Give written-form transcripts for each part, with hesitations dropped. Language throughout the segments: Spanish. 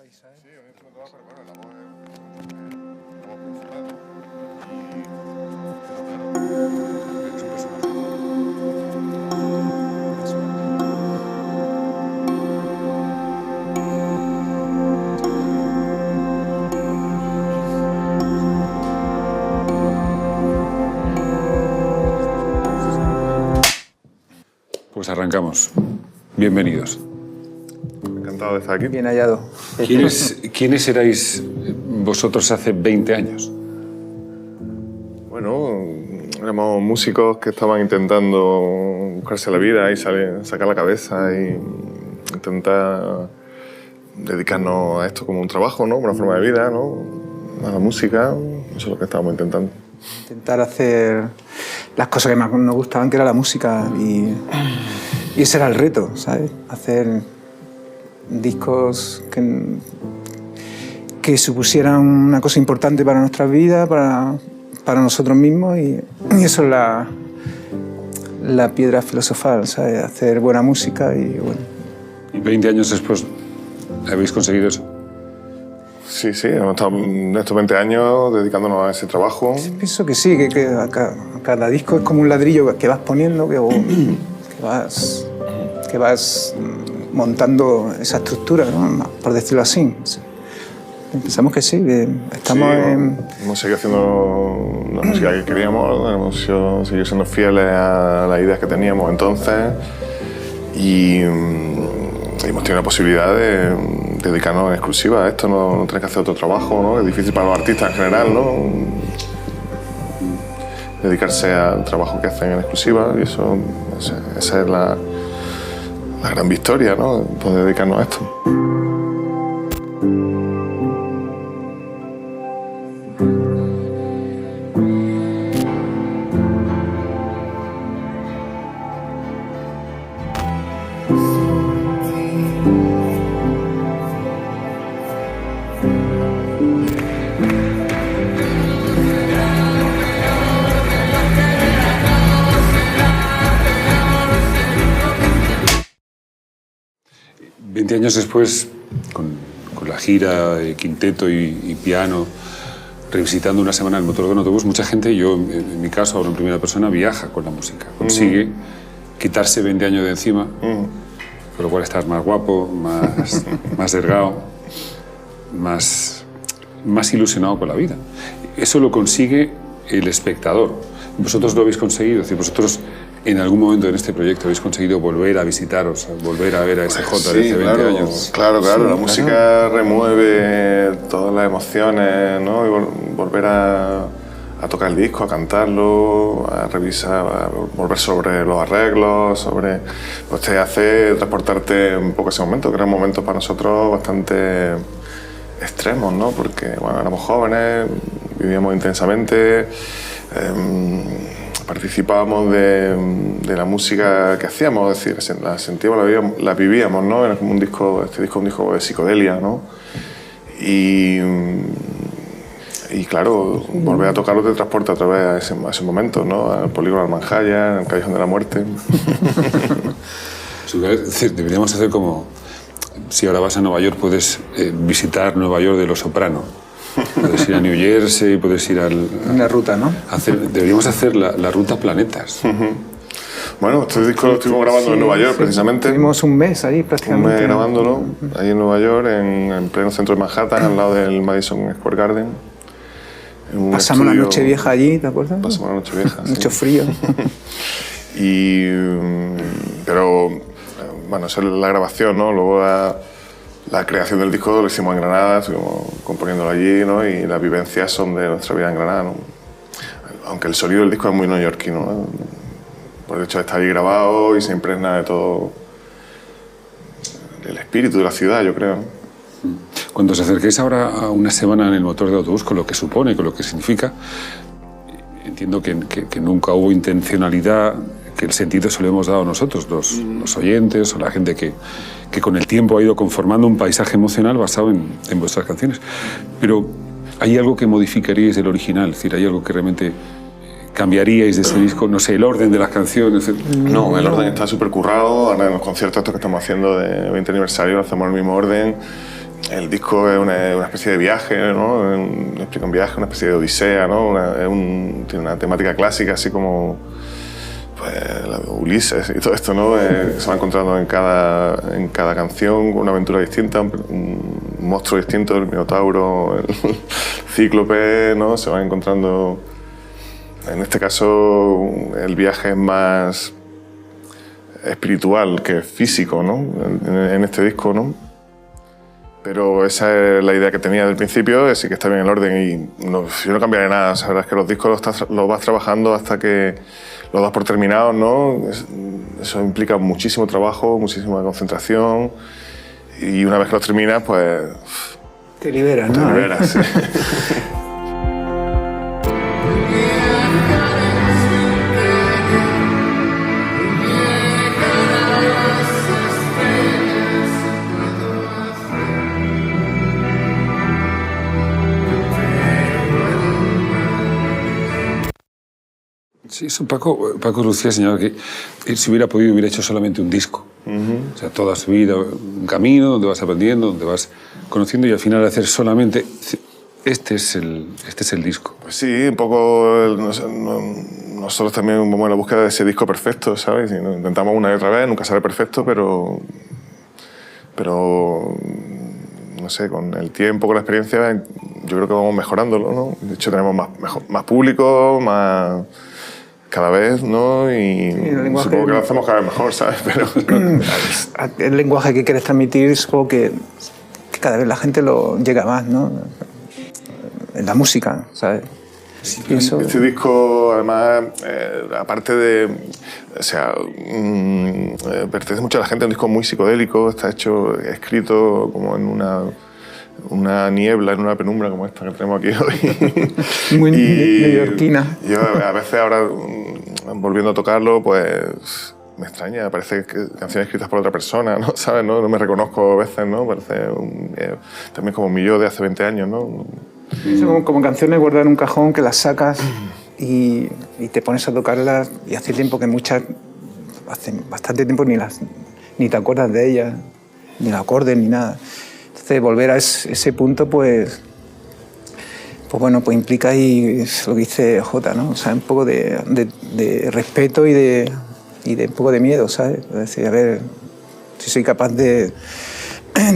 ahí, ¿sabes? Sí, un instrumento más, pero bueno, la voz es como principal. Y es un personaje. Pues arrancamos. Bienvenidos. Encantado de estar aquí. Bien hallado. ¿Quiénes erais vosotros hace 20 años? Bueno, éramos músicos que estaban intentando buscarse la vida y sacar la cabeza y intentar dedicarnos a esto como un trabajo, ¿no? Como una forma de vida, ¿no? A la música, eso es lo que estábamos intentando. Intentar hacer las cosas que más nos gustaban, que era la música, y ese era el reto, ¿sabes? Hacer discos que supusieran una cosa importante para nuestras vidas, para nosotros mismos, y eso es la piedra filosofal, ¿sabes? Hacer buena música y bueno. Y 20 años después habéis conseguido eso. Sí, hemos estado estos 20 años dedicándonos a ese trabajo. Pienso que sí, que cada disco es como un ladrillo que vas poniendo, que vas montando esa estructura, ¿no? Por decirlo así. Pensamos que sí, que estamos hemos seguido haciendo la música que queríamos, hemos seguido siendo fieles a las ideas que teníamos entonces y hemos tenido la posibilidad de dedicarnos en exclusiva a esto, no tener que hacer otro trabajo, ¿no? Es difícil para los artistas en general, ¿no? Dedicarse al trabajo que hacen en exclusiva y eso, o sea, esa es la gran victoria, ¿no? Poder dedicarnos a esto. Años después, con la gira de quinteto y piano, revisitando una semana el motor de un autobús, mucha gente, yo en mi caso, ahora en primera persona, viaja con la música. Consigue quitarse 20 años de encima, con lo cual estás más guapo, más delgado, más ilusionado con la vida. Eso lo consigue el espectador. Vosotros lo habéis conseguido, es decir, vosotros en algún momento en este proyecto habéis conseguido volver a visitaros, volver a ver a SJ de hace 20 años. Claro, la música remueve todas las emociones, ¿no? Y volver a tocar el disco, a cantarlo, a revisar, a volver sobre los arreglos, pues te hace transportarte un poco a ese momento, que eran momentos para nosotros bastante extremos, ¿no? Porque, bueno, éramos jóvenes, vivíamos intensamente, participábamos de la música que hacíamos, es decir, la sentíamos, la vivíamos, ¿no? Era como este disco es un disco de psicodelia, ¿no? Y claro, volver a tocarlo te transporta otra vez a ese momento, ¿no? Al polígono Almanjaya, al Callejón de la Muerte. Es decir, deberíamos hacer como, si ahora vas a Nueva York, puedes visitar Nueva York de Los Soprano. Puedes ir a New Jersey, puedes ir una ruta, ¿no? Deberíamos hacer la ruta Planetas. Bueno, este disco lo estuvimos grabando en Nueva York, precisamente. Tuvimos un mes ahí prácticamente. Un mes grabándolo, ahí en Nueva York, en pleno centro de Manhattan, al lado del Madison Square Garden. Pasamos la noche vieja allí, ¿te acuerdas? Pasamos la noche vieja, sí. Mucho frío. Pero, bueno, esa es la grabación, ¿no? Luego la creación del disco lo hicimos en Granada, estuvimos componiéndolo allí, ¿no? Y las vivencias son de nuestra vida en Granada, ¿no? Aunque el sonido del disco es muy neoyorquino, ¿no? Por el hecho de estar ahí grabado y se impregna de todo el espíritu de la ciudad, yo creo, ¿no? Cuando os acerquéis ahora a una semana en el motor de autobús, con lo que supone, con lo que significa, entiendo que nunca hubo intencionalidad, que el sentido se lo hemos dado nosotros, los oyentes o la gente que con el tiempo ha ido conformando un paisaje emocional basado en vuestras canciones. Pero ¿hay algo que modificaríais del original? Es decir, ¿hay algo que realmente cambiaríais de ese disco? No sé, el orden de las canciones. No, el orden está súper currado. Ahora en los conciertos estos que estamos haciendo de 20 aniversario hacemos el mismo orden. el disco es una especie de viaje, ¿no? Explica un viaje, una especie de odisea, ¿no? Tiene una temática clásica, así como pues, la de Ulises y todo esto, ¿no? Se va encontrando en cada canción una aventura distinta, un monstruo distinto, el Minotauro, el Cíclope, ¿no? Se van encontrando. En este caso, el viaje es más espiritual que físico, ¿no? En este disco, ¿no? Pero esa es la idea que tenía del principio, sí que está bien el orden y yo no cambiaré nada. O sea, la verdad es que los discos los vas trabajando hasta que los das por terminados, ¿no? Eso implica muchísimo trabajo, muchísima concentración y una vez que los terminas, pues... Te liberas, ¿no? Te liberas, sí. Sí, eso Paco Lucía señalaba que él, si hubiera podido, hubiera hecho solamente un disco. O sea, toda su vida, un camino donde vas aprendiendo, donde vas conociendo y al final hacer solamente... Este es el disco. Pues sí, un poco nosotros también vamos en la búsqueda de ese disco perfecto, ¿sabes? Y intentamos una y otra vez, nunca sale perfecto, pero no sé, con el tiempo, con la experiencia, yo creo que vamos mejorándolo, ¿no? De hecho, tenemos más público, más... cada vez, ¿no? Y supongo que lo hacemos cada vez mejor, ¿sabes? Pero el lenguaje que quieres transmitir, supongo que cada vez la gente lo llega más, ¿no? En la música, ¿sabes? Sí, este disco, además, aparte de... O sea, pertenece mucho a la gente, es un disco muy psicodélico, está escrito como en una niebla, en una penumbra como esta que tenemos aquí hoy. Muy neoyorquina. Yo a veces ahora, volviendo a tocarlo, pues me extraña, parece que canciones escritas por otra persona, ¿no? ¿Sabes? No me reconozco a veces, ¿no? Parece también como mi yo de hace 20 años, ¿no? Son como canciones guardadas en un cajón que las sacas y te pones a tocarlas y hace tiempo que hace bastante tiempo ni te acuerdas de ellas, ni los acordes, ni nada. Entonces volver a ese punto, pues bueno, pues implica ahí lo que dice Jota, ¿no? O sea, un poco de respeto y de un poco de miedo, ¿sabes? Es decir, a ver si soy capaz de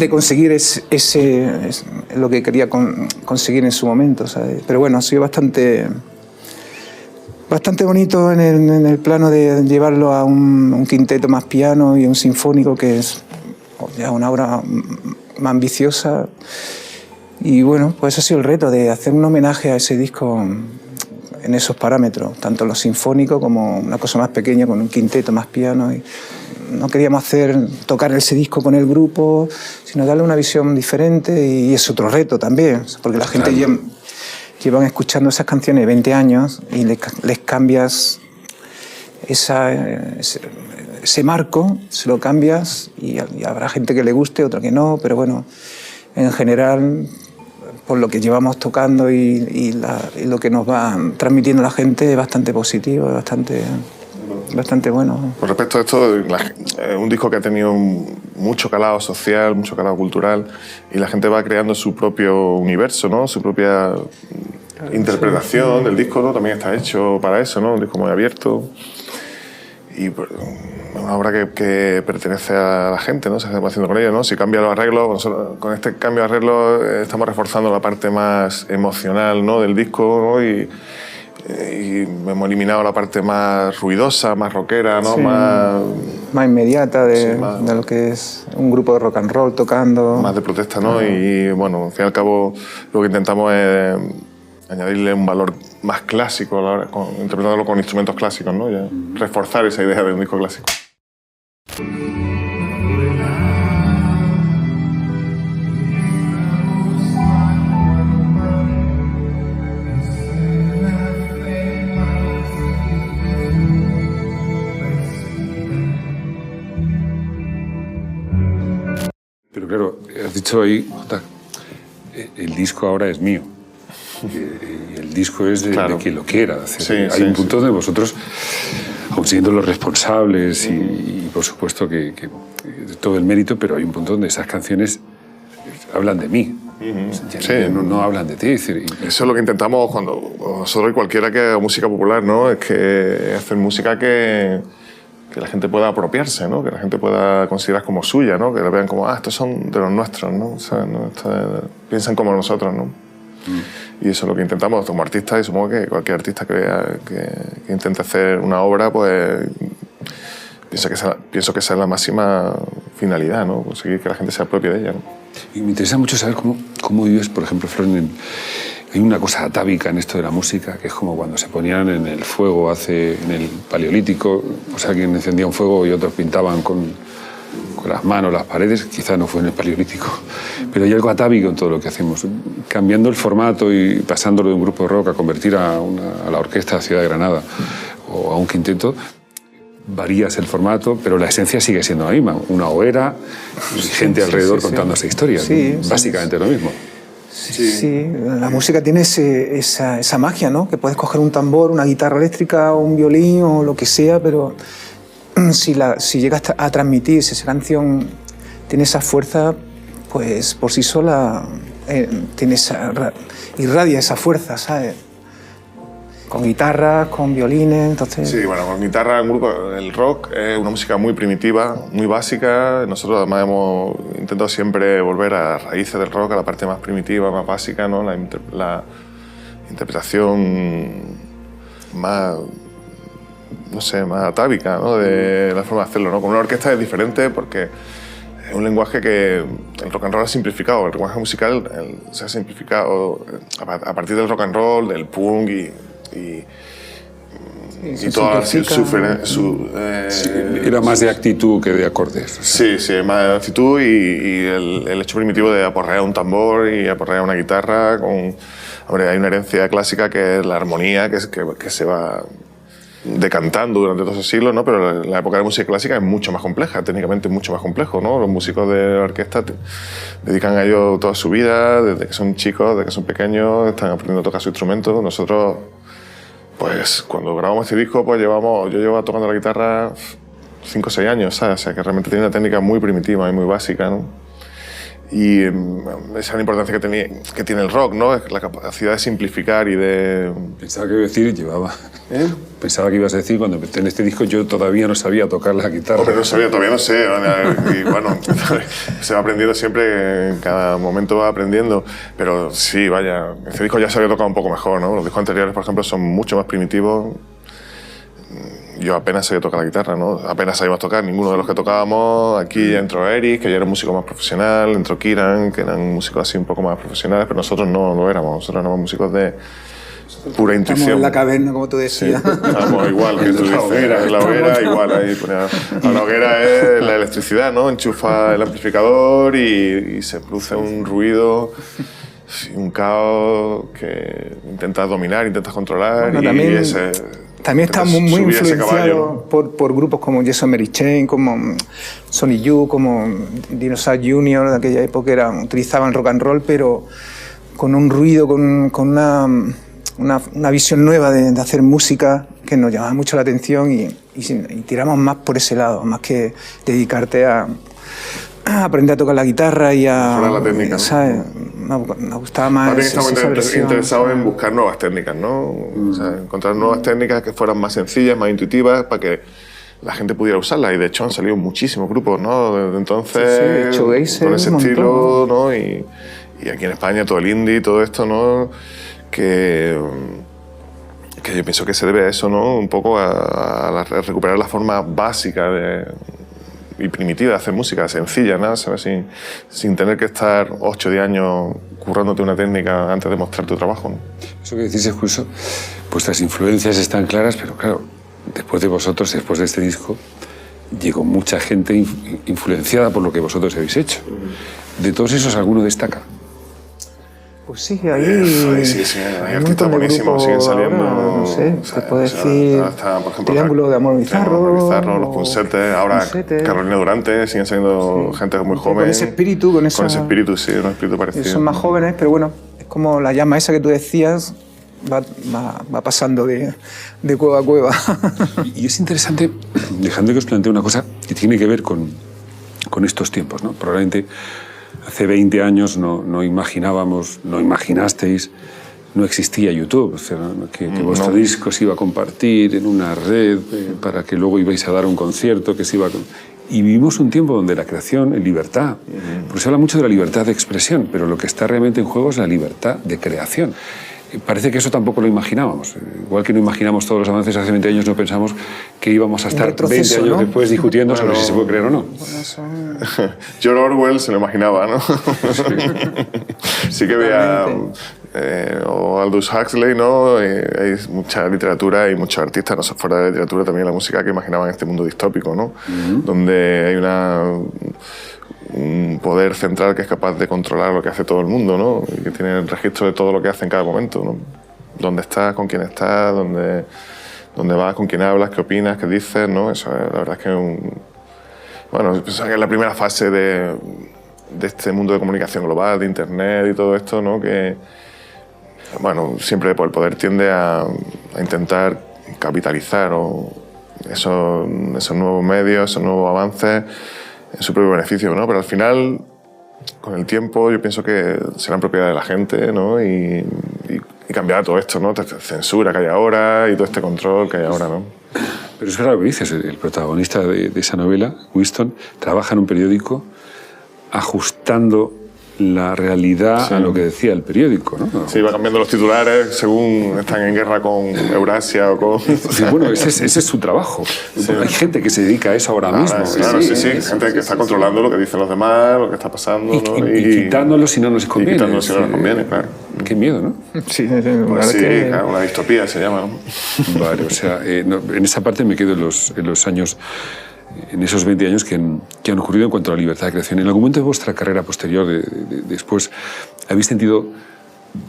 conseguir lo que quería conseguir en su momento, ¿sabes? Pero bueno, ha sido bastante bonito en el plano de llevarlo a un quinteto más piano y un sinfónico, que es ya una obra más ambiciosa. Y bueno, pues ese ha sido el reto, de hacer un homenaje a ese disco en esos parámetros, tanto lo sinfónico como una cosa más pequeña con un quinteto más piano. Y no queríamos tocar ese disco con el grupo, sino darle una visión diferente, y es otro reto también, porque la gente llevan escuchando esas canciones 20 años y les cambias ese marco, se lo cambias y habrá gente que le guste, otra que no, pero bueno, en general, por lo que llevamos tocando y lo que nos va transmitiendo la gente, es bastante positivo, es bastante bueno. Con respecto a esto, un disco que ha tenido mucho calado social, mucho calado cultural, y la gente va creando su propio universo, ¿no? Su propia interpretación del disco, ¿no? También está hecho para eso, ¿no? Un disco muy abierto. Y pues, una obra que pertenece a la gente, ¿no? Se está haciendo con ella, ¿no? Si cambia los arreglos, nosotros, con este cambio de arreglos estamos reforzando la parte más emocional, ¿no? Del disco, ¿no? Y hemos eliminado la parte más ruidosa, más rockera, ¿no? Sí, más inmediata de lo que es un grupo de rock and roll tocando. Más de protesta, ¿no? Y bueno, al fin y al cabo lo que intentamos es añadirle un valor más clásico, interpretándolo con instrumentos clásicos, ¿no? Ya, reforzar esa idea de un disco clásico. Pero claro, has dicho ahí, Jota, el disco ahora es mío. Y el disco es de quien lo quiera hacer. Hay un punto donde vosotros, aun siendo los responsables y por supuesto que todo el mérito, pero hay un punto donde esas canciones hablan de mí. Sí. No hablan de ti. Es decir, eso es lo que intentamos cuando nosotros y cualquiera que haga música popular, ¿no? Es que hacer música que la gente pueda apropiarse, ¿no? Que la gente pueda considerar como suya, ¿no? Que la vean como, estos son de los nuestros, ¿no? O sea, ¿no? Piensan como nosotros, ¿no? Y eso es lo que intentamos como artistas, y supongo que cualquier artista que intente hacer una obra, pues pienso que esa es la máxima finalidad, ¿no? Conseguir que la gente se apropie de ella, ¿no? Y me interesa mucho saber cómo vives, por ejemplo, Fran, hay una cosa atávica en esto de la música, que es como cuando se ponían en el fuego en el Paleolítico, o sea, alguien encendía un fuego y otros pintaban con las manos las paredes, quizá no fue en el Paleolítico, pero hay algo atávico en todo lo que hacemos. Cambiando el formato y pasándolo de un grupo de rock a convertir a la orquesta de Ciudad de Granada o a un quinteto, varías el formato, pero la esencia sigue siendo la misma. Una hoguera y gente alrededor contando esa historia. Sí, básicamente lo mismo. Sí, la música tiene esa magia, ¿no? Que puedes coger un tambor, una guitarra eléctrica o un violín o lo que sea, pero si llegas a transmitir, si esa canción tiene esa fuerza, pues por sí sola irradia esa fuerza, ¿sabes? Con guitarras, con violines, entonces... Sí, bueno, con guitarra, el rock es una música muy primitiva, muy básica. Nosotros además hemos intentado siempre volver a las raíces del rock, a la parte más primitiva, más básica, ¿no? La interpretación más, no sé, más atávica, ¿no? De la forma de hacerlo, ¿no? Con una orquesta es diferente porque es un lenguaje que el rock and roll ha simplificado. El lenguaje musical se ha simplificado a partir del rock and roll, del punk y toda era más de actitud que de acordes. Sí, más de actitud y el hecho primitivo de aporrear un tambor y aporrear una guitarra. Hombre, hay una herencia clásica que es la armonía, que se va decantando durante todos esos siglos, ¿no? Pero la época de la música clásica es mucho más compleja, técnicamente mucho más complejo, ¿no? Los músicos de orquesta dedican a ello toda su vida, desde que son chicos, desde que son pequeños, están aprendiendo a tocar su instrumento. Nosotros, pues cuando grabamos este disco, pues yo llevo tocando la guitarra 5 o 6 años, ¿sabes? O sea, que realmente tiene una técnica muy primitiva y muy básica, ¿no? Y esa es la importancia que tiene el rock, ¿no? Es la capacidad de simplificar y de... Pensaba que Pensaba que ibas a decir, cuando empecé en este disco, yo todavía no sabía tocar la guitarra. Pero todavía no sé. Y bueno, se va aprendiendo siempre, en cada momento va aprendiendo. Pero sí, vaya, este disco ya se había tocado un poco mejor, ¿no? Los discos anteriores, por ejemplo, son mucho más primitivos. Yo apenas sabía tocar la guitarra, ¿no? Apenas sabíamos tocar ninguno de los que tocábamos. Aquí ya entró Eric, que ya era un músico más profesional, entró Kiran, que eran músicos así un poco más profesionales, pero nosotros no lo éramos. Nosotros éramos músicos de pura intuición. Estamos en la caverna, como tú decías. Sí, estamos igual que tú dices, la hoguera, igual. Ahí la hoguera es la electricidad, ¿no? Enchufa el amplificador y se produce un ruido, un caos que intentas dominar, intentas controlar. Bueno, también está muy influenciado por grupos como Jason Mary Chain, como Sonny Youth, como Dinosaur Jr. de aquella época, utilizaban rock and roll, pero con un ruido, con una visión nueva de hacer música que nos llamaba mucho la atención y tiramos más por ese lado, más que dedicarte a aprender a tocar la guitarra y a... mejorar la técnica, ¿sabes? Me gustaba más estamos interesados en buscar nuevas técnicas, ¿no? O sea, encontrar nuevas técnicas que fueran más sencillas, más intuitivas, para que la gente pudiera usarlas. Y de hecho han salido muchísimos grupos, ¿no? Desde entonces, con ese estilo, ¿no? Y aquí en España todo el indie, todo esto, ¿no? Que yo pienso que se debe a eso, ¿no? Un poco a recuperar la forma básica y primitiva de hacer música, sencilla, ¿no? ¿Sabes? Sin tener que estar 8 o 10 años currándote una técnica antes de mostrar tu trabajo, ¿no? Eso que decís es curioso. Vuestras influencias están claras, pero claro, después de vosotros, después de este disco, llegó mucha gente influenciada por lo que vosotros habéis hecho. De todos esos, ¿alguno destaca? Pues sí, ahí... Sí, hay artistas buenísimos, siguen saliendo... Ahora, no sé, se puede decir... Está, por ejemplo, Triángulo de Amor Bizarro... Los Punsetes, ahora Carolina Durante, siguen saliendo gente muy joven. Con ese espíritu, Con ese espíritu, sí, un espíritu parecido. Son más jóvenes, pero bueno, es como la llama esa que tú decías, va pasando de cueva a cueva. Y es interesante, dejando que os plantee una cosa que tiene que ver con estos tiempos, ¿no? Probablemente Hace 20 años no imaginábamos, no imaginasteis, no existía YouTube, o sea, que vuestro disco se iba a compartir en una red para que luego ibais a dar un concierto que se iba a... Y vivimos un tiempo donde la creación es libertad, porque se habla mucho de la libertad de expresión, pero lo que está realmente en juego es la libertad de creación. Parece que eso tampoco lo imaginábamos. Igual que no imaginamos todos los avances hace 20 años, no pensamos que íbamos a estar 20 años, ¿no?, después discutiendo sobre si se puede creer o no. George Orwell se lo imaginaba, ¿no? Sí que veía... o Aldous Huxley, ¿no? Hay mucha literatura y muchos artistas, no solo fuera de la literatura, también la música, que imaginaban este mundo distópico, ¿no? Donde hay un poder central que es capaz de controlar lo que hace todo el mundo, ¿no? Y que tiene el registro de todo lo que hace en cada momento, ¿no? Dónde estás, con quién estás, dónde vas, con quién hablas, qué opinas, qué dices, ¿no? Eso la verdad es que bueno, que es la primera fase de este mundo de comunicación global, de Internet y todo esto, ¿no? Que, bueno, siempre el poder tiende a intentar capitalizar esos nuevos medios, esos nuevos avances en su propio beneficio, ¿no? Pero al final, con el tiempo, yo pienso que serán propiedad de la gente, ¿no? Y cambiará todo esto, ¿no? Esta censura que hay ahora y todo este control que hay ahora, ¿no? Pero es verdad lo que dices, el protagonista de esa novela, Winston, trabaja en un periódico ajustando la realidad a lo que decía el periódico, ¿no? Sí, va cambiando los titulares según están en guerra con Eurasia o con... Sí, bueno, ese es su trabajo. Sí. Hay gente que se dedica a eso ahora mismo. Claro, sí. Gente que está controlando lo que dicen los demás, lo que está pasando, ¿no? Y quitándolo si no nos conviene. Y quitándolo si no nos conviene, claro. Qué miedo, ¿no? Sí, pues sí, claro, una distopía se llama, ¿no? Vale, o sea, en esa parte me quedo en los años... en esos 20 años que han ocurrido en cuanto a la libertad de creación. En algún momento de vuestra carrera posterior, después, ¿habéis sentido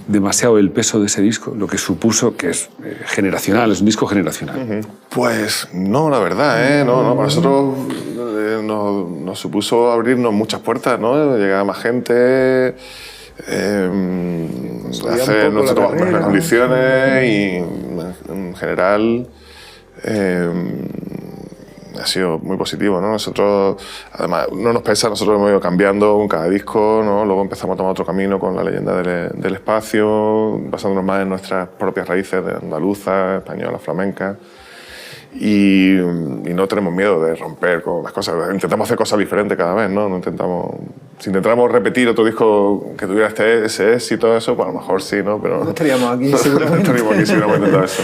demasiado el peso de ese disco? Lo que supuso que es generacional, es un disco generacional. Pues no, la verdad, ¿eh? No, para nosotros nos supuso abrirnos muchas puertas, ¿no? Llegar a más gente, hacer nuestro trabajo en mejores condiciones y, en general, ha sido muy positivo, ¿no? Nosotros, además, no nos pesa, nosotros hemos ido cambiando con cada disco, ¿no? Luego empezamos a tomar otro camino con La leyenda del espacio, basándonos más en nuestras propias raíces de andaluza, española, flamenca. Y no tenemos miedo de romper con las cosas. Intentamos hacer cosas diferentes cada vez, ¿no? Si intentáramos repetir otro disco que tuviera ese éxito y todo eso, pues a lo mejor sí, ¿no? Pero no estaríamos aquí, seguramente. No estaríamos aquí si hubiéramos intentado eso.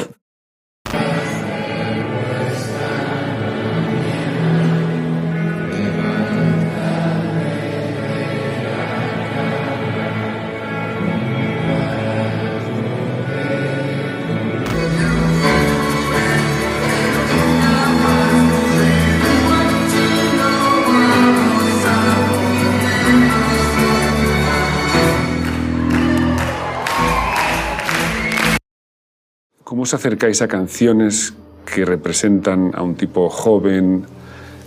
¿Cómo os acercáis a canciones que representan a un tipo joven,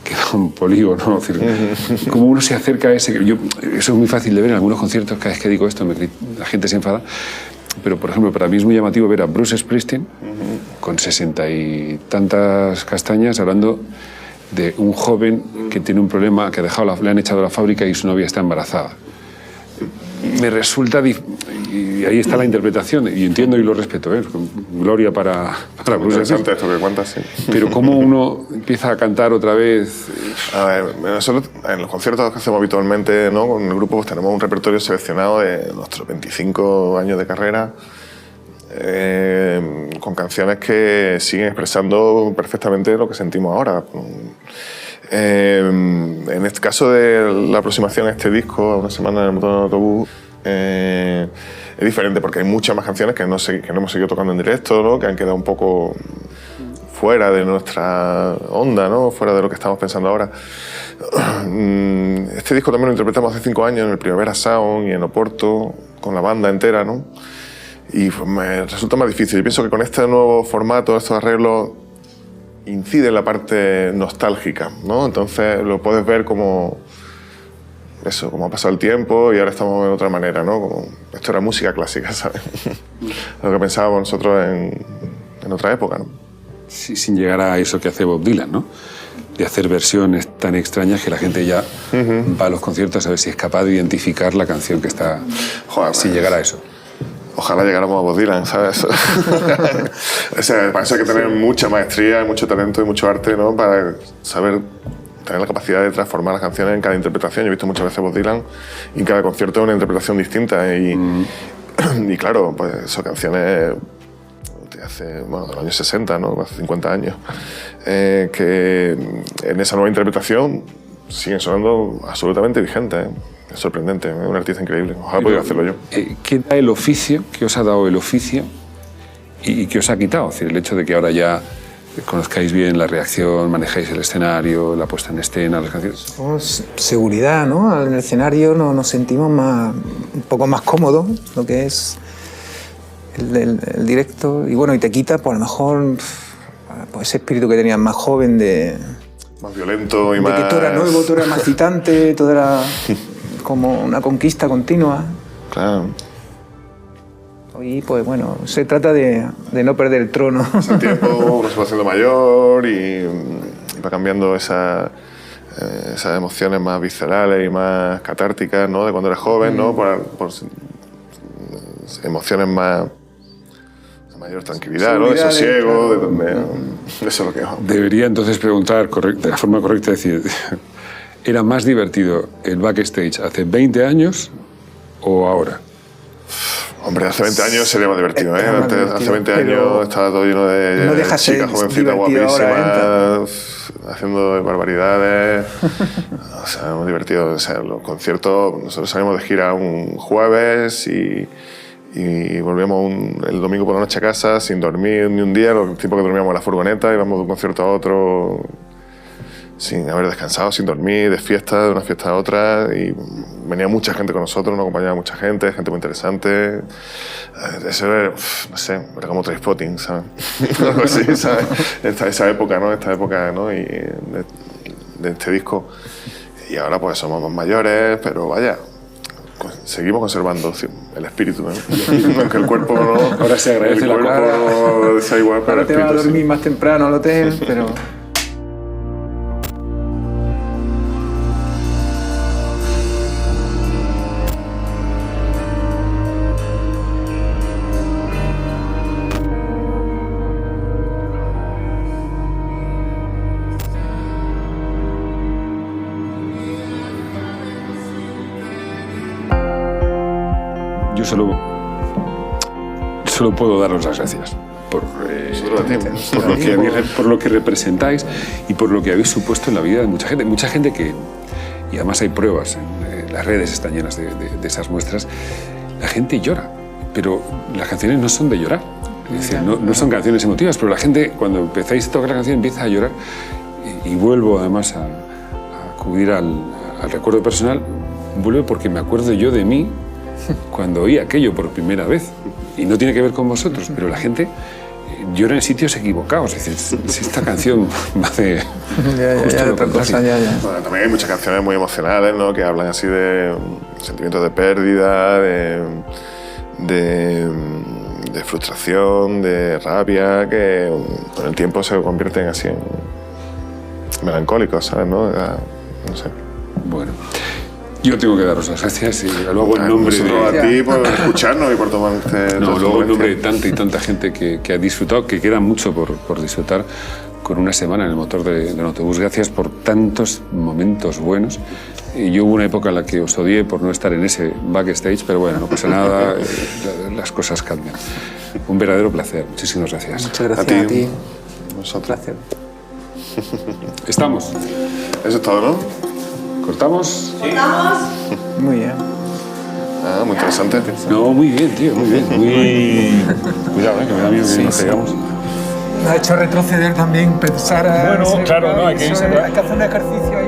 que da un polígono? Es decir, ¿cómo uno se acerca a ese? Eso es muy fácil de ver en algunos conciertos. Cada vez que digo esto, la gente se enfada. Pero, por ejemplo, para mí es muy llamativo ver a Bruce Springsteen con 60 y tantas castañas hablando de un joven que tiene un problema, que le han echado a la fábrica y su novia está embarazada. Me resulta... Y ahí está la interpretación, y entiendo y lo respeto, ¿eh? Gloria para Bruce. Interesante esto que cuentas, sí. Pero ¿cómo uno empieza a cantar otra vez? A ver, nosotros en los conciertos que hacemos habitualmente, ¿no? Con el grupo, pues tenemos un repertorio seleccionado de nuestros 25 años de carrera, con canciones que siguen expresando perfectamente lo que sentimos ahora. En este caso de la aproximación a este disco, a una semana en el motor del autobús, es diferente porque hay muchas más canciones que no hemos seguido tocando en directo, ¿no? Que han quedado un poco fuera de nuestra onda, ¿no? Fuera de lo que estamos pensando ahora. Este disco también lo interpretamos hace 5 años en el Primavera Sound y en Oporto, con la banda entera, ¿no? Y me resulta más difícil. Yo pienso que con este nuevo formato, estos arreglos, incide en la parte nostálgica, ¿no? Entonces lo puedes ver como eso, como ha pasado el tiempo y ahora estamos de otra manera, ¿no? Como, esto era música clásica, ¿sabes? Lo que pensábamos nosotros en otra época, ¿no? Sí, sin llegar a eso que hace Bob Dylan, ¿no? de hacer versiones tan extrañas que la gente ya va a los conciertos a ver si es capaz de identificar la canción que está, sin llegar a eso. Ojalá llegáramos a Bob Dylan, ¿sabes? O sea, para eso hay que tener mucha maestría, mucho talento y mucho arte, ¿no? Para saber tener la capacidad de transformar las canciones en cada interpretación. Yo he visto muchas veces Bob Dylan y en cada concierto es una interpretación distinta. Y claro, pues son canciones hace, bueno, de los años 60, ¿no? Hace 50 años, que en esa nueva interpretación siguen sonando absolutamente vigentes, ¿eh? Es sorprendente, es un artista increíble. Ojalá pudiera hacerlo yo. ¿Qué da el oficio? ¿Qué os ha dado el oficio? ¿Y qué os ha quitado? Es decir, el hecho de que ahora ya conozcáis bien la reacción, manejáis el escenario, la puesta en escena, las canciones. Seguridad, ¿no? En el escenario nos sentimos un poco más cómodos, lo que es el directo. Y bueno, y te quita, pues a lo mejor, pues, ese espíritu que tenías más joven de... Más violento y más... De que todo era nuevo, todo era más excitante, todo era como una conquista continua. Claro. Y pues bueno, se trata de no perder el trono. Hace tiempo uno se va haciendo mayor y va cambiando esas emociones más viscerales y más catárticas, ¿no? De cuando eres joven, ¿no? Por emociones más... mayor tranquilidad, ¿no? De sosiego, eso es lo que... Debería entonces preguntar de la forma correcta, decir, ¿era más divertido el backstage hace 20 años o ahora? Hombre, hace 20 años sería más divertido, ¿eh? Hace 20 años estaba todo lleno de chicas jovencitas guapísimas, haciendo barbaridades. O sea, muy divertido. O sea, los conciertos, nosotros salimos de gira un jueves y volvíamos el domingo por la noche a casa sin dormir ni un día, el tiempo que dormíamos en la furgoneta, íbamos de un concierto a otro sin haber descansado, sin dormir, de una fiesta a otra, y venía mucha gente con nosotros, nos acompañaba mucha gente muy interesante. Eso era, no sé, era como Trainspotting, ¿sabes? Algo así, ¿sabes? Esa época, ¿no? Esta época, ¿no? Y de este disco. Y ahora pues somos más mayores, pero vaya, seguimos conservando el espíritu, ¿no? Aunque el cuerpo no... Ahora se agradece el cuerpo no sea igual, pero ahora te vas a dormir más temprano al hotel, pero... Yo solo puedo daros las gracias por lo que representáis y por lo que habéis supuesto en la vida de mucha gente. Mucha gente que, y además hay pruebas, las redes están llenas de esas muestras, la gente llora, pero las canciones no son de llorar. Es decir, no son canciones emotivas, pero la gente, cuando empezáis a tocar la canción, empieza a llorar. Y vuelvo además a acudir al recuerdo personal, vuelvo porque me acuerdo yo de mí cuando oí aquello por primera vez. Y no tiene que ver con vosotros, pero la gente llora en sitios equivocados. Es decir, si esta canción va de... Bueno, también hay muchas canciones muy emocionales, ¿no? Que hablan así de sentimientos de pérdida, de frustración, de rabia, que con el tiempo se convierten así en melancólicos, ¿sabes? ¿No? No sé. Bueno, yo tengo que daros las gracias y luego en nombre de... a ti por escucharnos y por tomarte... No, luego en nombre de tanta y tanta gente que ha disfrutado, que queda mucho por disfrutar con una semana en el motor del autobús. Gracias por tantos momentos buenos. Y yo hubo una época en la que os odié por no estar en ese backstage, pero bueno, no pasa nada, las cosas cambian. Un verdadero placer. Muchísimas gracias. Muchas gracias a ti. Nosotros. Placer. Estamos. Eso es todo, ¿no? ¿Cortamos? ¿Cortamos? Muy bien. Ah, muy interesante. No, muy bien, tío, muy bien. Cuidado, que me da miedo que nos pegamos. Me ha hecho retroceder también pensar... Bueno, claro, no, hay que irse, hay que hacer un ejercicio